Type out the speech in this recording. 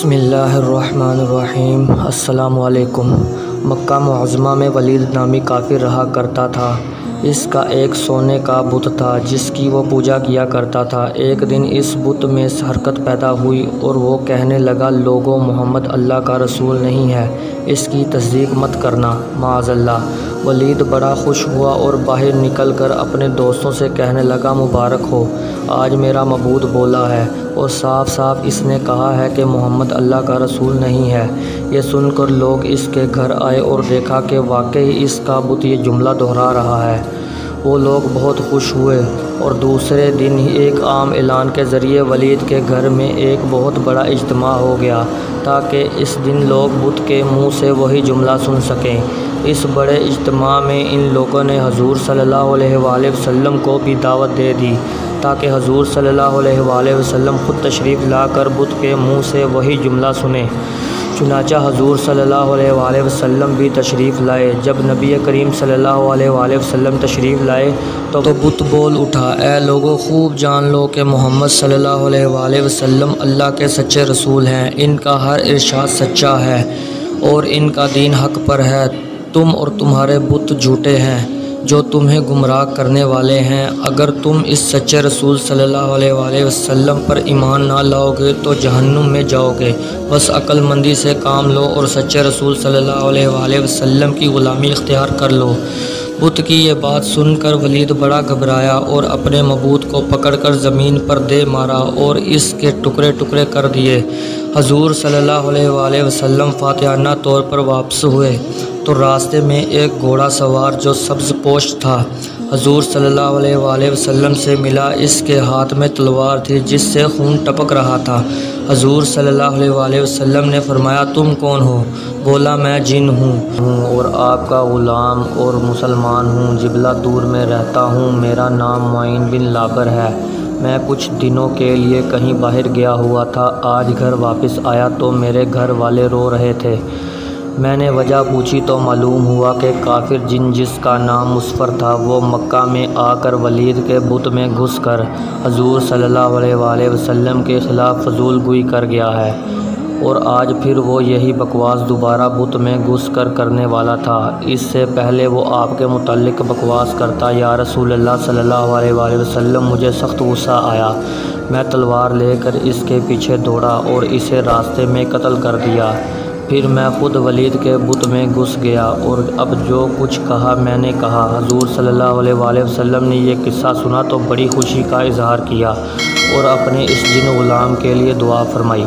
بسم اللہ الرحمن الرحیم۔ السلام علیکم۔ مکہ معظمہ میں ولید نامی کافر رہا کرتا تھا۔ اس کا ایک سونے کا بت تھا جس کی وہ پوجا کیا کرتا تھا۔ ایک دن اس بت میں حرکت پیدا ہوئی اور وہ کہنے لگا، لوگو، محمد اللہ کا رسول نہیں ہے، اس کی تصدیق مت کرنا، معاذ اللہ۔ ولید بڑا خوش ہوا اور باہر نکل کر اپنے دوستوں سے کہنے لگا، مبارک ہو، آج میرا معبود بولا ہے اور صاف صاف اس نے کہا ہے کہ محمد اللہ کا رسول نہیں ہے۔ یہ سن کر لوگ اس کے گھر آئے اور دیکھا کہ واقعی اس کا بت یہ جملہ دہرا رہا ہے۔ وہ لوگ بہت خوش ہوئے اور دوسرے دن ہی ایک عام اعلان کے ذریعے ولید کے گھر میں ایک بہت بڑا اجتماع ہو گیا تاکہ اس دن لوگ بت کے منہ سے وہی جملہ سن سکیں۔ اس بڑے اجتماع میں ان لوگوں نے حضور صلی اللہ علیہ وآلہ وسلم کو بھی دعوت دے دی تاکہ حضور صلی اللہ علیہ وآلہ وسلم خود تشریف لا کر بت کے منہ سے وہی جملہ سنیں۔ چنانچہ حضور صلی اللہ علیہ وآلہ وسلم بھی تشریف لائے۔ جب نبی کریم صلی اللہ علیہ وآلہ وسلم تشریف لائے تو بت بول اٹھا، اے لوگو، خوب جان لو کہ محمد صلی اللہ علیہ وآلہ وسلم اللہ کے سچے رسول ہیں۔ ان کا ہر ارشاد سچا ہے اور ان کا دین حق پر ہے۔ تم اور تمہارے بت جھوٹے ہیں جو تمہیں گمراہ کرنے والے ہیں۔ اگر تم اس سچے رسول صلی اللہ علیہ وآلہ وسلم پر ایمان نہ لاؤ گے تو جہنم میں جاؤ گے۔ بس عقل مندی سے کام لو اور سچے رسول صلی اللہ علیہ وآلہ وسلم کی غلامی اختیار کر لو۔ بت کی یہ بات سن کر ولید بڑا گھبرایا اور اپنے معبود کو پکڑ کر زمین پر دے مارا اور اس کے ٹکڑے ٹکڑے کر دیے۔ حضور صلی اللہ علیہ وآلہ وسلم فاتحانہ طور پر واپس ہوئے تو راستے میں ایک گھوڑا سوار جو سبز پوش تھا حضور صلی اللہ علیہ وآلہ وسلم سے ملا۔ اس کے ہاتھ میں تلوار تھی جس سے خون ٹپک رہا تھا۔ حضور صلی اللہ علیہ وآلہ وسلم نے فرمایا، تم کون ہو؟ بولا، میں جن ہوں اور آپ کا غلام اور مسلمان ہوں، جبلہ دور میں رہتا ہوں۔ میرا نام معین بن لابر ہے۔ میں کچھ دنوں کے لیے کہیں باہر گیا ہوا تھا۔ آج گھر واپس آیا تو میرے گھر والے رو رہے تھے۔ میں نے وجہ پوچھی تو معلوم ہوا کہ کافر جن جس کا نام مسفر تھا وہ مکہ میں آ کر ولید کے بت میں گھس کر حضور صلی اللہ علیہ وآلہ وسلم کے خلاف فضول گوئی کر گیا ہے اور آج پھر وہ یہی بکواس دوبارہ بت میں گھس کر کرنے والا تھا۔ اس سے پہلے وہ آپ کے متعلق بکواس کرتا، یا رسول اللہ صلی اللہ علیہ وآلہ وسلم، مجھے سخت غصہ آیا۔ میں تلوار لے کر اس کے پیچھے دوڑا اور اسے راستے میں قتل کر دیا۔ پھر میں خود ولید کے بت میں گھس گیا اور اب جو کچھ کہا میں نے کہا۔ حضور صلی اللہ علیہ وآلہ وسلم نے یہ قصہ سنا تو بڑی خوشی کا اظہار کیا اور اپنے اس جن غلام کے لیے دعا فرمائی۔